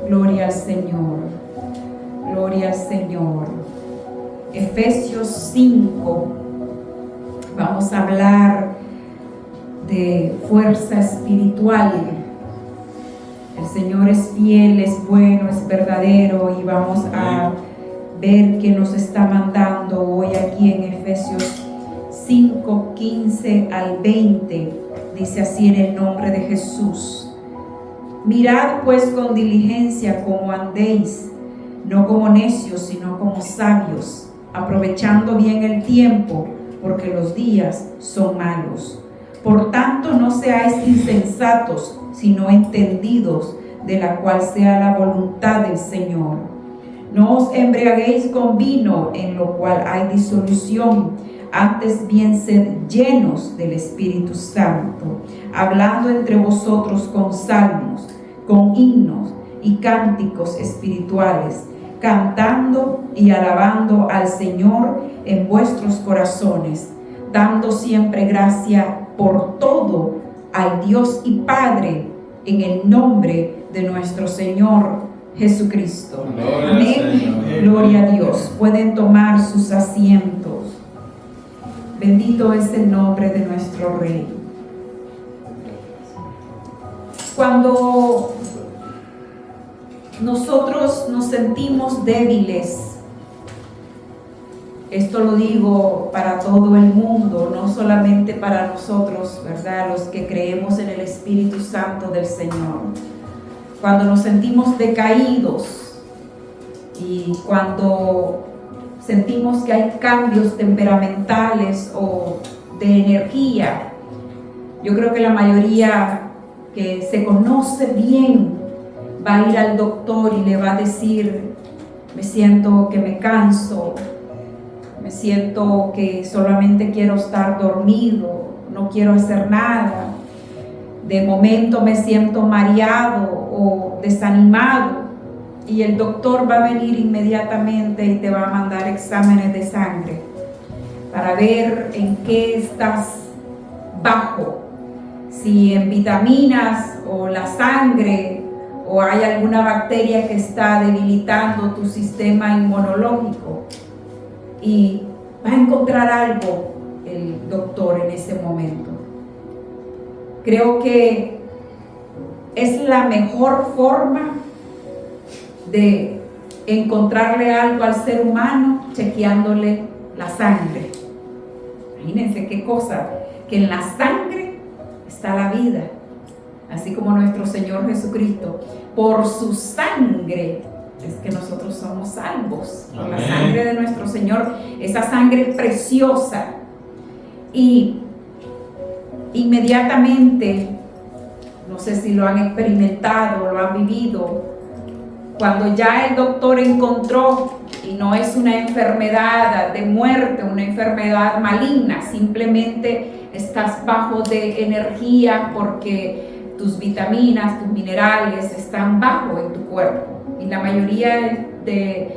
Gloria al Señor. Gloria al Señor. Efesios 5. Vamos a hablar de fuerza espiritual. El Señor es fiel, es bueno, es verdadero, y vamos a ver qué nos está mandando hoy aquí en Efesios 5, 15 al 20. Dice así en el nombre de Jesús: mirad pues con diligencia cómo andéis, no como necios, sino como sabios, aprovechando bien el tiempo, porque los días son malos. Por tanto, no seáis insensatos, sino entendidos de la cual sea la voluntad del Señor. No os embriaguéis con vino, en lo cual hay disolución, antes bien sed llenos del Espíritu Santo, hablando entre vosotros con salmos, con himnos y cánticos espirituales, cantando y alabando al Señor en vuestros corazones, dando siempre gracia por todo al Dios y Padre, en el nombre de nuestro Señor Jesucristo. Amén. Gloria a Dios. Pueden tomar sus asientos. Bendito es el nombre de nuestro Rey. Cuando nosotros nos sentimos débiles, esto lo digo para todo el mundo, no solamente para nosotros, ¿verdad? Los que creemos en el Espíritu Santo del Señor. Cuando nos sentimos decaídos y cuando sentimos que hay cambios temperamentales o de energía, yo creo que la mayoría que se conoce bien va a ir al doctor y le va a decir: me siento que me canso, me siento que solamente quiero estar dormido, no quiero hacer nada, de momento me siento mareado o desanimado, y el doctor va a venir inmediatamente y te va a mandar exámenes de sangre para ver en qué estás bajo, si en vitaminas o la sangre, o hay alguna bacteria que está debilitando tu sistema inmunológico, y va a encontrar algo el doctor en ese momento. Creo que es la mejor forma de encontrarle algo al ser humano, chequeándole la sangre. Imagínense qué cosa, que en la sangre está la vida, así como nuestro Señor Jesucristo, por su sangre es que nosotros somos salvos. Por la sangre de nuestro Señor, esa sangre preciosa. Y inmediatamente, no sé si lo han experimentado, lo han vivido, cuando ya el doctor encontró, y no es una enfermedad de muerte, una enfermedad maligna, simplemente estás bajo de energía porque tus vitaminas, tus minerales están bajo en tu cuerpo. Y la mayoría de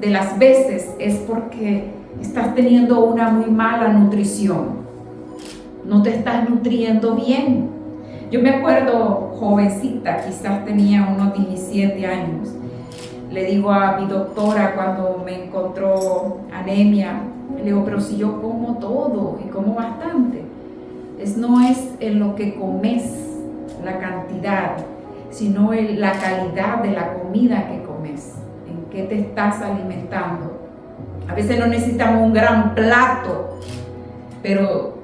las veces es porque estás teniendo una muy mala nutrición. No te estás nutriendo bien. Yo me acuerdo, jovencita, quizás tenía unos 17 años. Le digo a mi doctora cuando me encontró anemia, le digo: pero si yo como todo y como bastante. No es en lo que comes la cantidad, sino en la calidad de la comida que comes, en qué te estás alimentando. A veces no necesitamos un gran plato, pero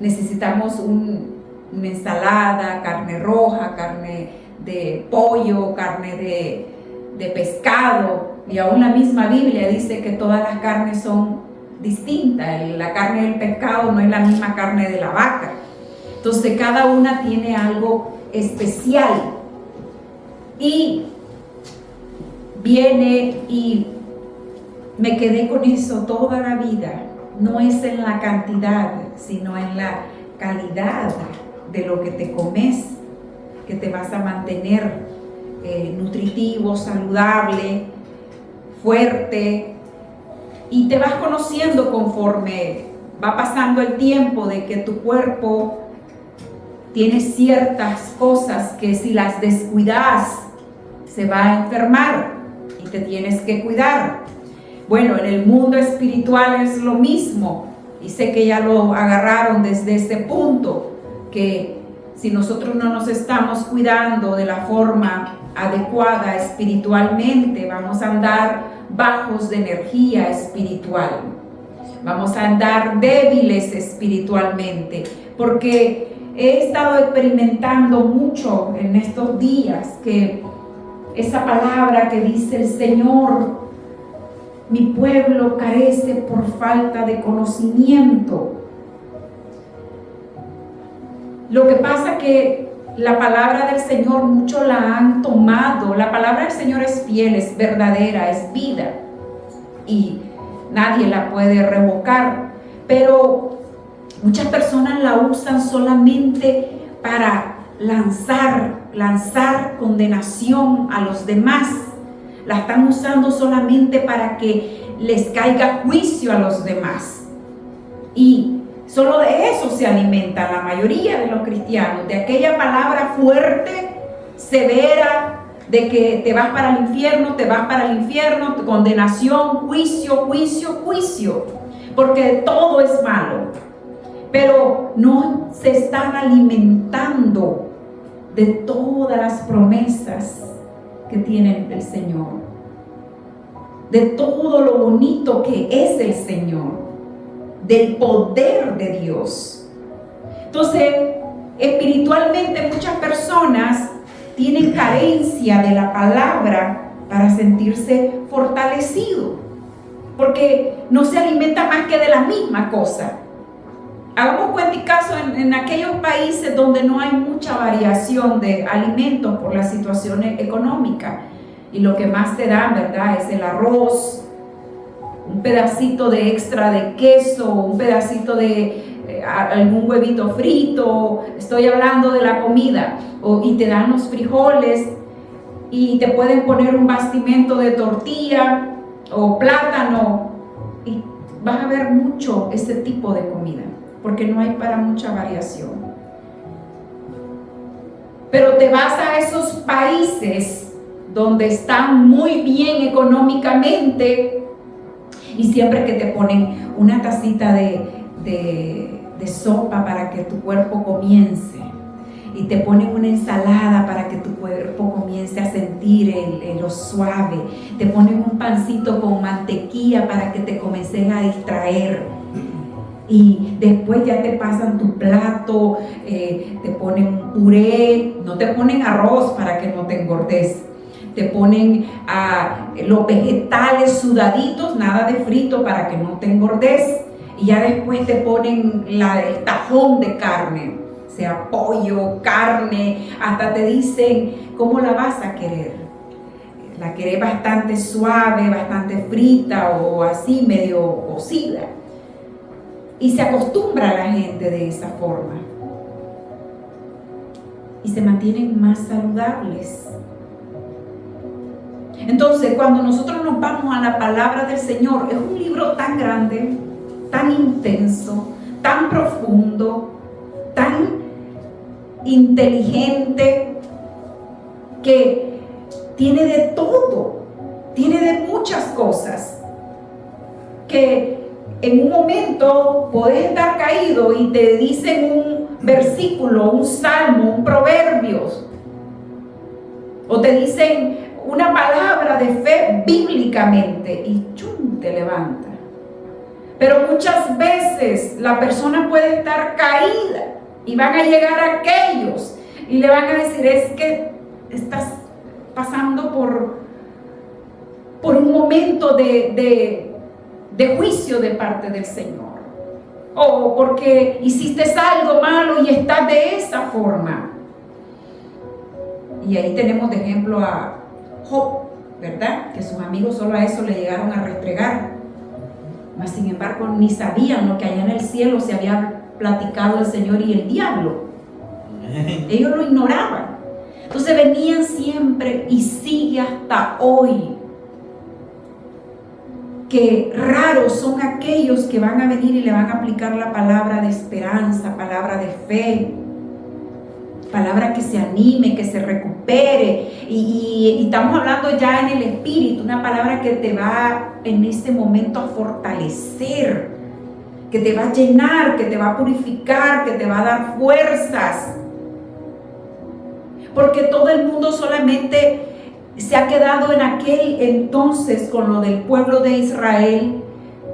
necesitamos una ensalada, carne roja, carne de pollo, carne de pescado. Y aún la misma Biblia dice que todas las carnes son distintas. La carne del pescado no es la misma carne de la vaca. Entonces cada una tiene algo especial. Y viene y me quedé con eso toda la vida. No es en la cantidad, sino en la calidad de lo que te comes, que te vas a mantener nutritivo, saludable, fuerte, y te vas conociendo conforme va pasando el tiempo, de que tu cuerpo tienes ciertas cosas que si las descuidas se va a enfermar y te tienes que cuidar. Bueno, en el mundo espiritual es lo mismo, y sé que ya lo agarraron desde ese punto, que si nosotros no nos estamos cuidando de la forma adecuada espiritualmente, vamos a andar bajos de energía espiritual, vamos a andar débiles espiritualmente, porque he estado experimentando mucho en estos días que esa palabra que dice el Señor: mi pueblo carece por falta de conocimiento. Lo que pasa que la palabra del Señor muchos la han tomado. La palabra del Señor es fiel, es verdadera, es vida, y nadie la puede revocar. Pero muchas personas la usan solamente para lanzar condenación a los demás. La están usando solamente para que les caiga juicio a los demás. Y solo de eso se alimenta la mayoría de los cristianos, de aquella palabra fuerte, severa, de que te vas para el infierno, condenación, juicio, porque todo es malo. Pero no se están alimentando de todas las promesas que tiene el Señor, de todo lo bonito que es el Señor, del poder de Dios. Entonces, espiritualmente muchas personas tienen carencia de la palabra para sentirse fortalecido, porque no se alimenta más que de la misma cosa. Hagamos cuenta y caso en aquellos países donde no hay mucha variación de alimentos por las situaciones económicas, y lo que más te dan, ¿verdad?, es el arroz, un pedacito de extra de queso, un pedacito de algún huevito frito. Estoy hablando de la comida. Y te dan los frijoles, y te pueden poner un bastimento de tortilla o plátano, y vas a ver mucho ese tipo de comida, porque no hay para mucha variación. Pero te vas a esos países donde están muy bien económicamente, y siempre que te ponen una tacita de sopa para que tu cuerpo comience, y te ponen una ensalada para que tu cuerpo comience a sentir lo suave, te ponen un pancito con mantequilla para que te comiences a distraer, y después ya te pasan tu plato, te ponen un puré, no te ponen arroz para que no te engordes, te ponen los vegetales sudaditos, nada de frito para que no te engordes, y ya después te ponen el tajón de carne, sea pollo, carne, hasta te dicen cómo la vas a querer. La querés bastante suave, bastante frita, o así medio cocida. Y se acostumbra a la gente de esa forma, y se mantienen más saludables. Entonces, cuando nosotros nos vamos a la palabra del Señor, es un libro tan grande, tan intenso, tan profundo, tan inteligente, que tiene de todo, tiene de muchas cosas, que en un momento podés estar caído y te dicen un versículo, un salmo, un proverbios, o te dicen una palabra de fe bíblicamente, y ¡chum!, te levanta. Pero muchas veces la persona puede estar caída, y van a llegar aquellos y le van a decir: es que estás pasando por un momento de juicio de parte del Señor, o porque hiciste algo malo y estás de esa forma. Y ahí tenemos de ejemplo a Job, ¿verdad?, que sus amigos solo a eso le llegaron a restregar, mas sin embargo ni sabían lo que allá en el cielo se había platicado el Señor y el diablo. Ellos lo ignoraban. Entonces venían siempre, y sigue hasta hoy, que raros son aquellos que van a venir y le van a aplicar la palabra de esperanza, palabra de fe, palabra que se anime, que se recupere. Y estamos hablando ya en el espíritu, una palabra que te va en este momento a fortalecer, que te va a llenar, que te va a purificar, que te va a dar fuerzas. Porque todo el mundo solamente se ha quedado en aquel entonces con lo del pueblo de Israel,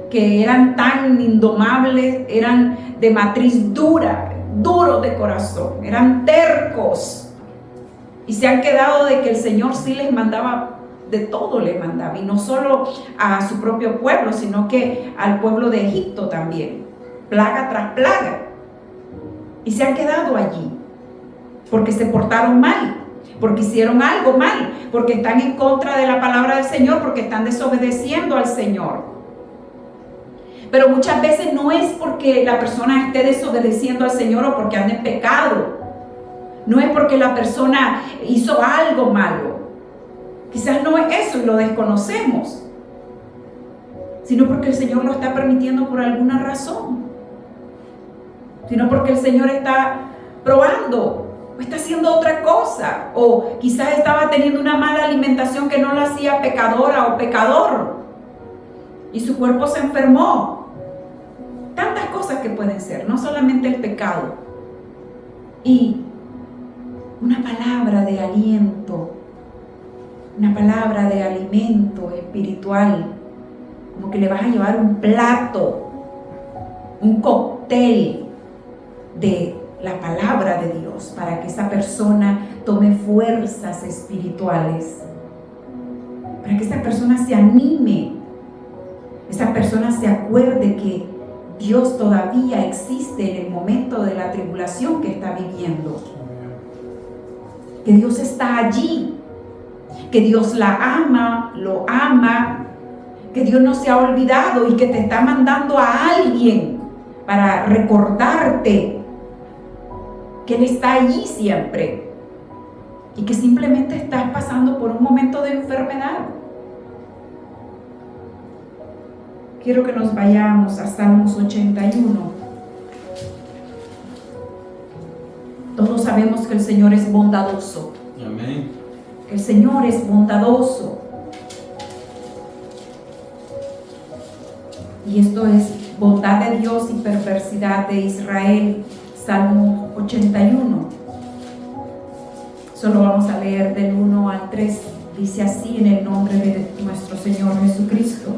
que eran tan indomables, eran de matriz dura, duros de corazón, eran tercos, y se han quedado de que el Señor sí les mandaba, de todo les mandaba, y no solo a su propio pueblo, sino que al pueblo de Egipto también, plaga tras plaga, y se han quedado allí porque se portaron mal, porque hicieron algo mal, porque están en contra de la palabra del Señor, porque están desobedeciendo al Señor. Pero muchas veces no es porque la persona esté desobedeciendo al Señor o porque ande en pecado. No es porque la persona hizo algo malo. Quizás no es eso y lo desconocemos, sino porque el Señor lo está permitiendo por alguna razón. Sino porque el Señor está probando o está haciendo otra cosa. O quizás estaba teniendo una mala alimentación que no la hacía pecadora o pecador, y su cuerpo se enfermó. Tantas cosas que pueden ser, no solamente el pecado. Y una palabra de aliento, una palabra de alimento espiritual, como que le vas a llevar un plato, un cóctel de la palabra de Dios para que esa persona tome fuerzas espirituales, para que esa persona se anime, esa persona se acuerde que Dios todavía existe en el momento de la tribulación que está viviendo, que Dios está allí, que Dios la ama, lo ama, que Dios no se ha olvidado y que te está mandando a alguien para recordarte que Él está allí siempre y que simplemente estás pasando por un momento de enfermedad. Quiero que nos vayamos a Salmos 81. Todos sabemos que el Señor es bondadoso. Amén. Que el Señor es bondadoso. Y esto es bondad de Dios y perversidad de Israel. Salmo 81. Solo vamos a leer del 1 al 3. Dice así en el nombre de nuestro Señor Jesucristo.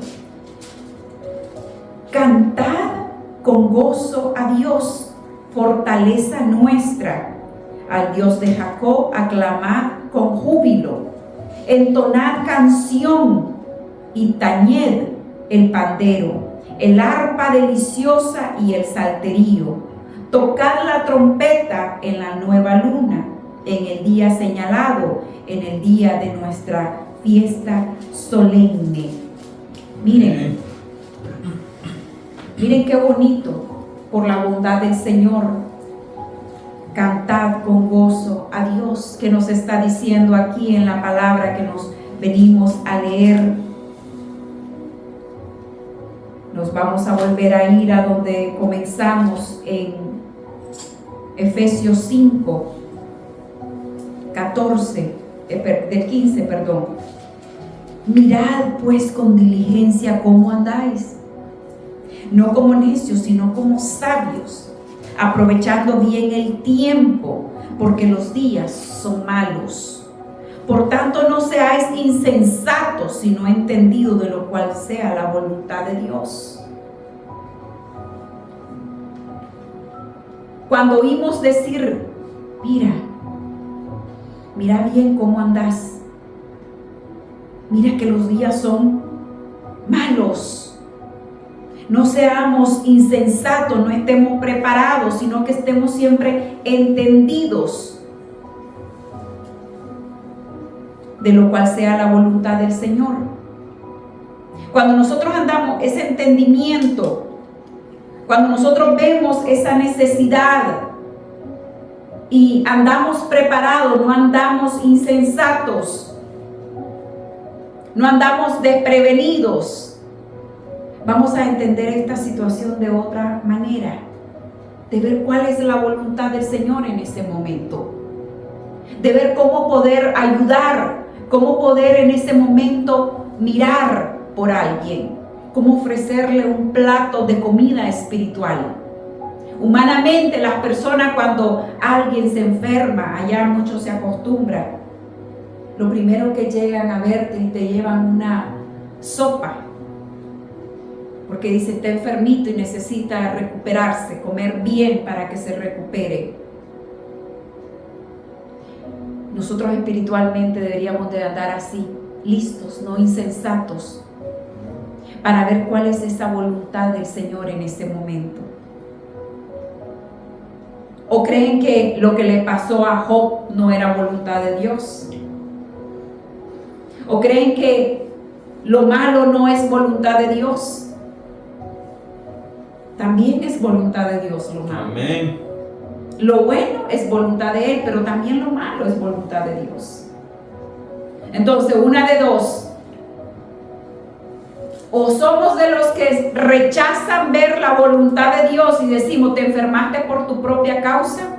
Cantad con gozo a Dios, fortaleza nuestra. Al Dios de Jacob aclamad con júbilo. Entonad canción y tañed el pandero, el arpa deliciosa y el salterio. Tocad la trompeta en la nueva luna, en el día señalado, en el día de nuestra fiesta solemne. Miren. Miren qué bonito, por la bondad del Señor. Cantad con gozo a Dios, que nos está diciendo aquí en la palabra que nos venimos a leer. Nos vamos a volver a ir a donde comenzamos en Efesios 5, 15, perdón. Mirad pues con diligencia cómo andáis, no como necios, sino como sabios, aprovechando bien el tiempo, porque los días son malos. Por tanto, no seáis insensatos, sino entendidos de lo cual sea la voluntad de Dios. Cuando oímos decir, mira bien cómo andás, mira que los días son malos. No seamos insensatos, no estemos preparados, sino que estemos siempre entendidos de lo cual sea la voluntad del Señor. Cuando nosotros andamos ese entendimiento, cuando nosotros vemos esa necesidad y andamos preparados, no andamos insensatos, no andamos desprevenidos, vamos a entender esta situación de otra manera, de ver cuál es la voluntad del Señor en ese momento. de ver cómo poder ayudar, cómo poder en ese momento mirar por alguien, cómo ofrecerle un plato de comida espiritual. Humanamente, las personas, cuando alguien se enferma, allá mucho se acostumbra, lo primero que llegan a verte y te llevan una sopa, porque dice, está enfermito y necesita recuperarse, comer bien para que se recupere. Nosotros espiritualmente deberíamos de andar así, listos, no insensatos, para ver cuál es esa voluntad del Señor en ese momento. ¿O creen que lo que le pasó a Job no era voluntad de Dios? ¿O creen que lo malo no es voluntad de Dios? También es voluntad de Dios lo malo. Amén. Lo bueno es voluntad de Él, pero también lo malo es voluntad de Dios. Entonces, una de dos. O somos de los que rechazan ver la voluntad de Dios y decimos, te enfermaste por tu propia causa.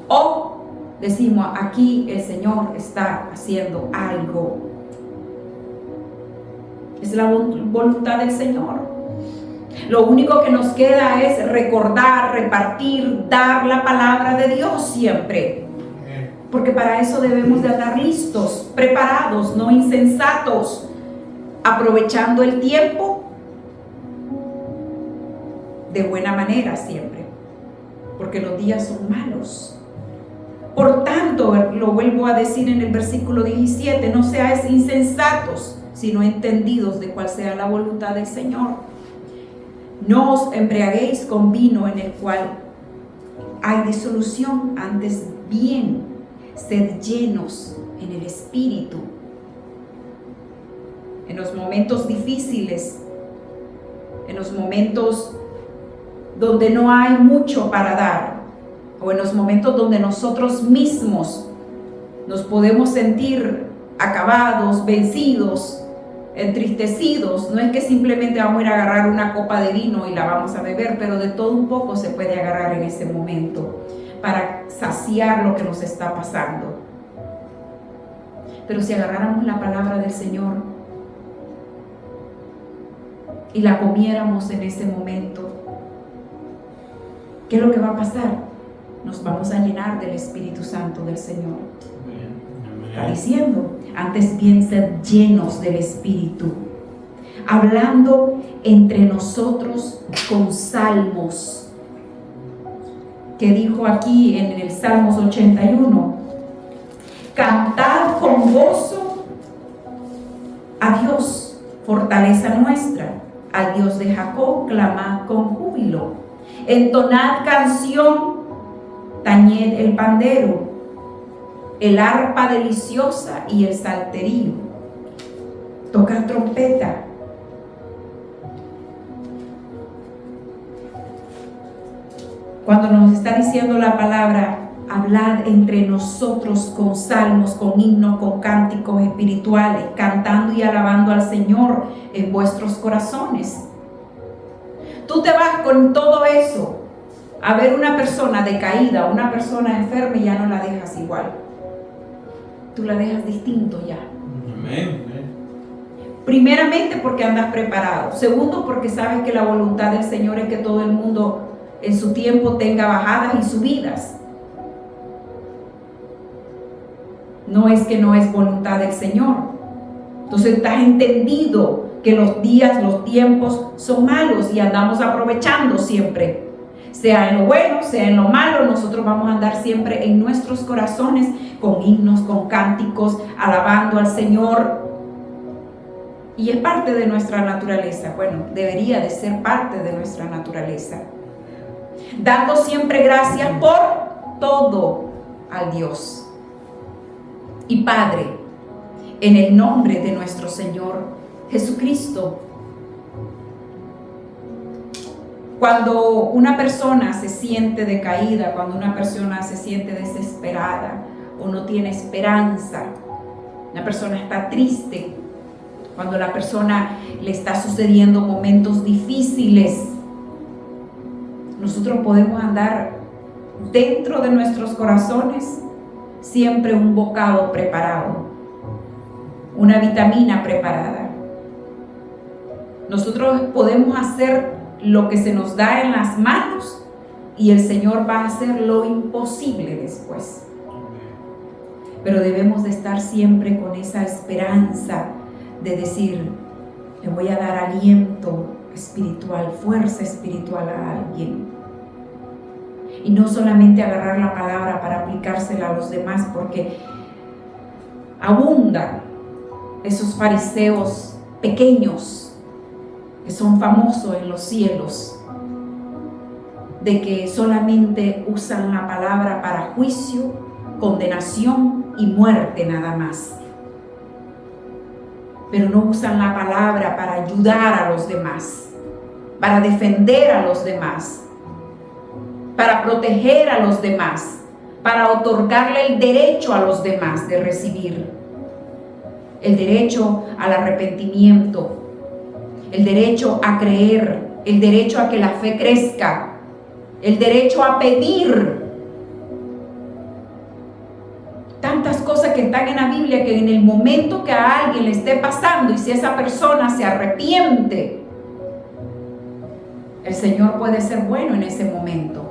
O decimos, aquí el Señor está haciendo algo. Es la voluntad del Señor. Lo único que nos queda es recordar, repartir, dar la palabra de Dios siempre. Porque para eso debemos de estar listos, preparados, no insensatos, aprovechando el tiempo de buena manera siempre, porque los días son malos. Por tanto, lo vuelvo a decir en el versículo 17, no seáis insensatos, sino entendidos de cuál sea la voluntad del Señor. No os embriaguéis con vino en el cual hay disolución, antes bien, sed llenos en el Espíritu. En los momentos difíciles, en los momentos donde no hay mucho para dar, o en los momentos donde nosotros mismos nos podemos sentir acabados, vencidos, entristecidos, no es que simplemente vamos a ir a agarrar una copa de vino y la vamos a beber, pero de todo un poco se puede agarrar en ese momento para saciar lo que nos está pasando. Pero si agarráramos la palabra del Señor y la comiéramos en ese momento, ¿qué es lo que va a pasar? Nos vamos a llenar del Espíritu Santo del Señor. Está diciendo, antes bien sed llenos del Espíritu, hablando entre nosotros con salmos, que dijo aquí en el Salmos 81, cantad con gozo a Dios, fortaleza nuestra, al Dios de Jacob, clamad con júbilo, entonad canción, tañed el pandero, el arpa deliciosa y el salterio, tocar trompeta. Cuando nos está diciendo la palabra, hablad entre nosotros con salmos, con himnos, con cánticos espirituales, cantando y alabando al Señor en vuestros corazones. Tú te vas con todo eso a ver una persona decaída, una persona enferma y ya no la dejas igual. Tú la dejas distinto ya. Amén. Primeramente porque andas preparado. Segundo porque sabes que la voluntad del Señor es que todo el mundo en su tiempo tenga bajadas y subidas. No es que no es voluntad del Señor. Entonces estás entendido que los días, los tiempos son malos y andamos aprovechando siempre. Sea en lo bueno, sea en lo malo, nosotros vamos a andar siempre en nuestros corazones con himnos, con cánticos, alabando al Señor. Y es parte de nuestra naturaleza. Bueno, debería de ser parte de nuestra naturaleza. Dando siempre gracias por todo al Dios y Padre, en el nombre de nuestro Señor Jesucristo. Cuando una persona se siente decaída, cuando una persona se siente desesperada o no tiene esperanza, una persona está triste, cuando la persona le está sucediendo momentos difíciles, nosotros podemos andar dentro de nuestros corazones siempre un bocado preparado, una vitamina preparada. Nosotros podemos hacer lo que se nos da en las manos y el Señor va a hacer lo imposible después. Pero debemos de estar siempre con esa esperanza de decir, le voy a dar aliento espiritual, fuerza espiritual a alguien. Y no solamente agarrar la palabra para aplicársela a los demás, porque abundan esos fariseos pequeños que son famosos en los cielos, de que solamente usan la palabra para juicio, condenación y muerte nada más. Pero no usan la palabra para ayudar a los demás, para defender a los demás, para proteger a los demás, para otorgarle el derecho a los demás de recibir, el derecho al arrepentimiento, el derecho a creer, el derecho a que la fe crezca, el derecho a pedir. Tantas cosas que están en la Biblia que en el momento que a alguien le esté pasando y si esa persona se arrepiente, el Señor puede ser bueno en ese momento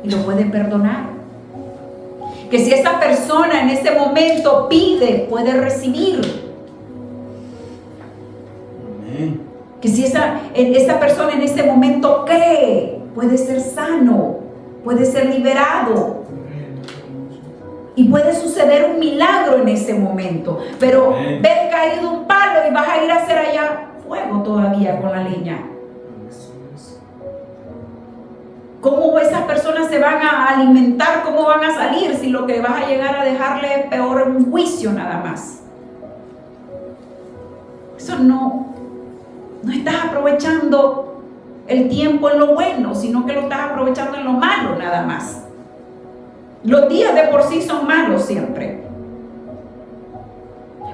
y lo puede perdonar. Que si esa persona en ese momento pide, puede recibir. Amén. Que si esa persona en ese momento cree, puede ser sano, puede ser liberado. Y puede suceder un milagro en ese momento. Pero ves caído un palo y vas a ir a hacer allá fuego todavía con la leña. ¿Cómo esas personas se van a alimentar? ¿Cómo van a salir si lo que vas a llegar a dejarle es peor un juicio nada más? Eso no estás aprovechando el tiempo en lo bueno, sino que lo estás aprovechando en lo malo nada más. Los días de por sí son malos siempre.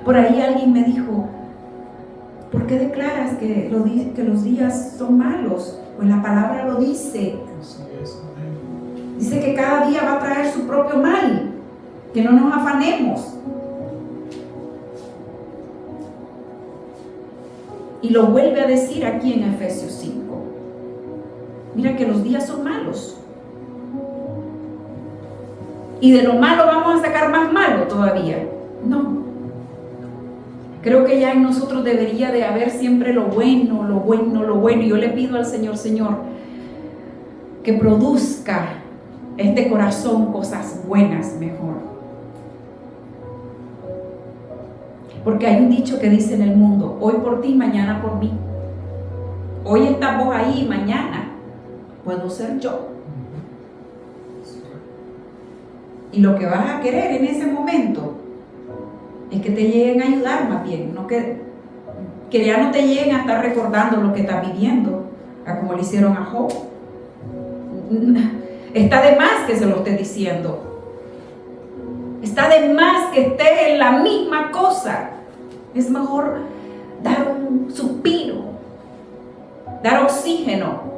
Por ahí alguien me dijo, ¿por qué declaras que los días son malos? Pues la palabra lo dice. Dice que cada día va a traer su propio mal, que no nos afanemos. Y lo vuelve a decir aquí en Efesios 5. Mira que los días son malos. Y de lo malo vamos a sacar más malo todavía. No. Creo que ya en nosotros debería de haber siempre lo bueno, lo bueno, lo bueno. Y yo le pido al Señor, Señor, que produzca este corazón cosas buenas mejor. Porque hay un dicho que dice en el mundo, hoy por ti, mañana por mí. Hoy estás vos ahí, mañana puedo ser yo. Y lo que vas a querer en ese momento es que te lleguen a ayudar más bien, no que ya no te lleguen a estar recordando lo que estás viviendo, como le hicieron a Job. Está de más que se lo esté diciendo. Está de más que esté en la misma cosa. Es mejor dar un suspiro, dar oxígeno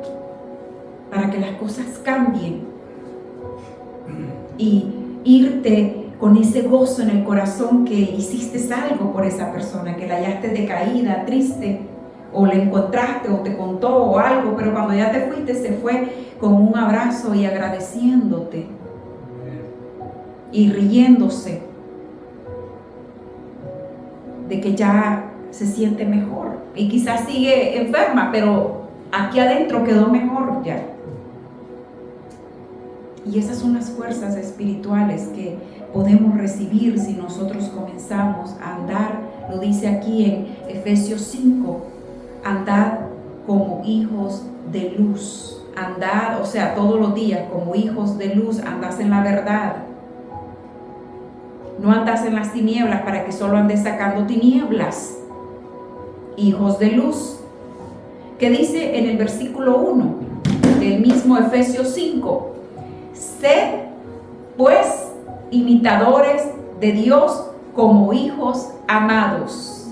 para que las cosas cambien y irte con ese gozo en el corazón que hiciste algo por esa persona, que la hallaste decaída, triste, o le encontraste o te contó o algo, pero cuando ya te fuiste se fue con un abrazo y agradeciéndote y riéndose de que ya se siente mejor y quizás sigue enferma, pero aquí adentro quedó mejor ya. Y esas son las fuerzas espirituales que podemos recibir si nosotros comenzamos a andar, lo dice aquí en Efesios 5, andad como hijos de luz. Andad, o sea, todos los días como hijos de luz, andás en la verdad. No andás en las tinieblas para que solo andes sacando tinieblas. Hijos de luz. ¿Qué dice en el versículo 1 del mismo Efesios 5? Sed, pues, imitadores de Dios como hijos amados.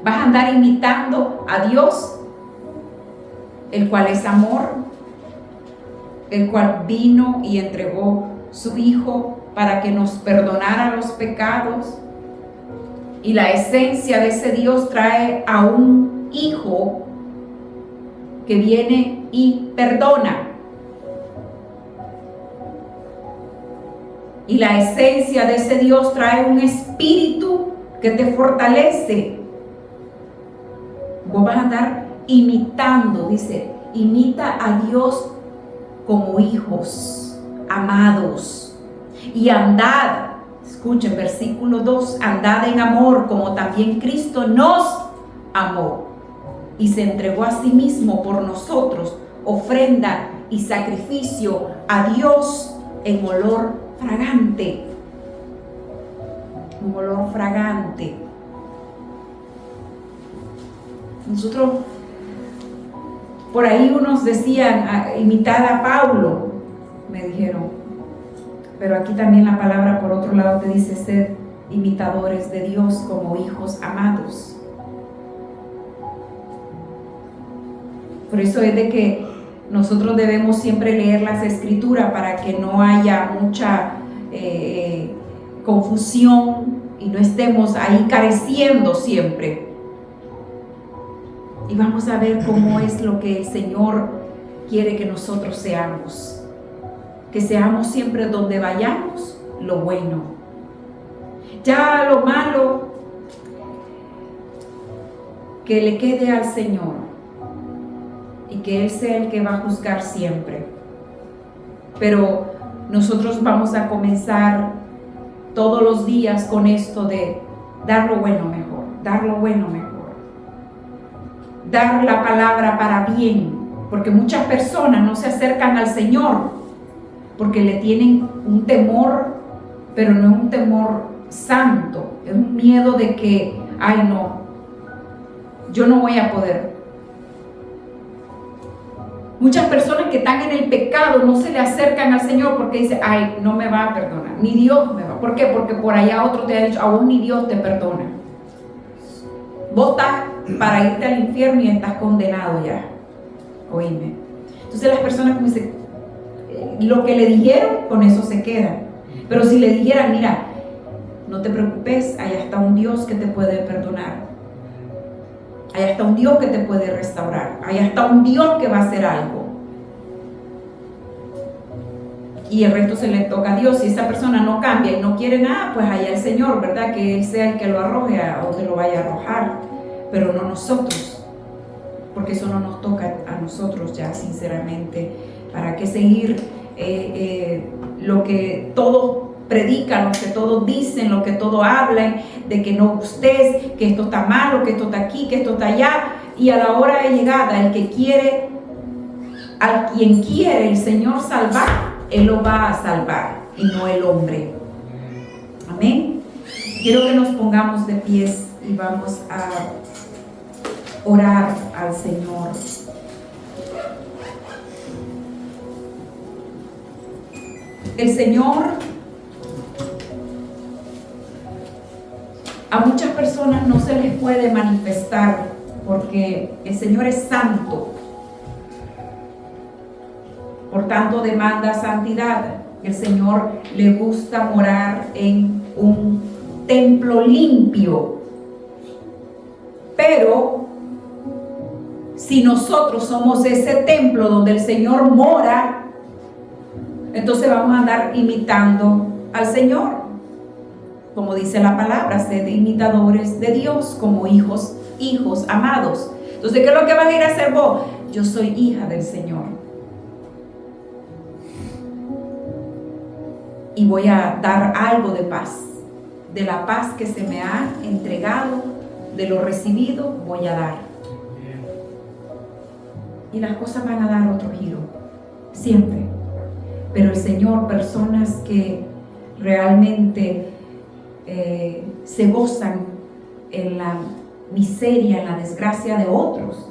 Vas a andar imitando a Dios, el cual es amor, el cual vino y entregó su Hijo para que nos perdonara los pecados. Y la esencia de ese Dios trae a un Hijo que viene y perdona. Y la esencia de ese Dios trae un espíritu que te fortalece. Vos vas a andar imitando, dice, imita a Dios como hijos amados. Y andad, escuchen, versículo 2, andad en amor como también Cristo nos amó y se entregó a sí mismo por nosotros, ofrenda y sacrificio a Dios en olor fragante. Un olor fragante. Nosotros, por ahí unos decían, imitar a Pablo, me dijeron, pero aquí también la palabra por otro lado te dice ser imitadores de Dios como hijos amados. Por eso es de que nosotros debemos siempre leer las escrituras para que no haya mucha confusión y no estemos ahí careciendo siempre. Y vamos a ver cómo es lo que el Señor quiere que nosotros seamos. Que seamos siempre donde vayamos lo bueno. Ya lo malo, que le quede al Señor. Y que Él sea el que va a juzgar siempre. Pero nosotros vamos a comenzar todos los días con esto de dar lo bueno mejor, dar lo bueno mejor. Dar la palabra para bien, porque muchas personas no se acercan al Señor porque le tienen un temor, pero no es un temor santo, es un miedo de que, ay no, yo no voy a poder. Muchas personas que están en el pecado no se le acercan al Señor porque dicen, ay, no me va a perdonar, ni Dios me va. ¿Por qué? Porque por allá otro te ha dicho, aún ni Dios te perdona. Vos estás para irte al infierno y estás condenado ya. Oíme. Entonces las personas como dicen, lo que le dijeron, con eso se quedan. Pero si le dijeran, mira, no te preocupes, allá está un Dios que te puede perdonar. Allá está un Dios que te puede restaurar. Allá está un Dios que va a hacer algo. Y el resto se le toca a Dios. Si esa persona no cambia y no quiere nada, pues allá el Señor, ¿verdad? Que Él sea el que lo arroje a donde lo vaya a arrojar. Pero no nosotros. Porque eso no nos toca a nosotros ya, sinceramente. ¿Para qué seguir lo que todos predican, lo que todos dicen, lo que todos hablan, de que no usted, que esto está malo, que esto está aquí, que esto está allá? Y a la hora de llegada, el que quiere, al quien quiere el Señor salvar, Él lo va a salvar y no el hombre. Amén. Quiero que nos pongamos de pies y vamos a orar al Señor. El Señor a muchas personas no se les puede manifestar porque el Señor es santo. Por tanto demanda santidad. El Señor le gusta morar en un templo limpio. Pero si nosotros somos ese templo donde el Señor mora, entonces vamos a andar imitando al Señor. Como dice la palabra, sed imitadores de Dios como hijos amados. Entonces, ¿qué es lo que vas a ir a hacer vos? Yo soy hija del Señor. Y voy a dar algo de paz. De la paz que se me ha entregado, de lo recibido, voy a dar. Y las cosas van a dar otro giro. Siempre. Pero el Señor, personas que realmente se gozan en la miseria, en la desgracia de otros.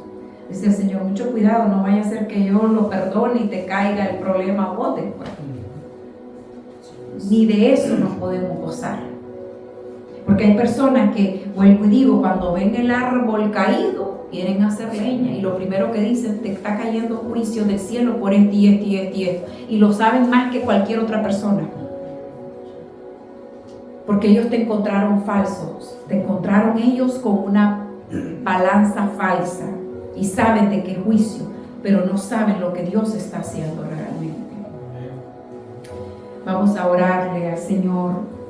Dice el Señor, mucho cuidado, no vaya a ser que yo lo perdone y te caiga el problema a vos después. Ni de eso nos podemos gozar. Porque hay personas que, vuelvo y digo, cuando ven el árbol caído, quieren hacer leña. Y lo primero que dicen, te está cayendo juicio del cielo por esto y esto y esto y esto. Y lo saben más que cualquier otra persona. Porque ellos te encontraron falsos. Te encontraron ellos con una balanza falsa. Y saben de qué juicio, pero no saben lo que Dios está haciendo realmente. Vamos a orarle al Señor.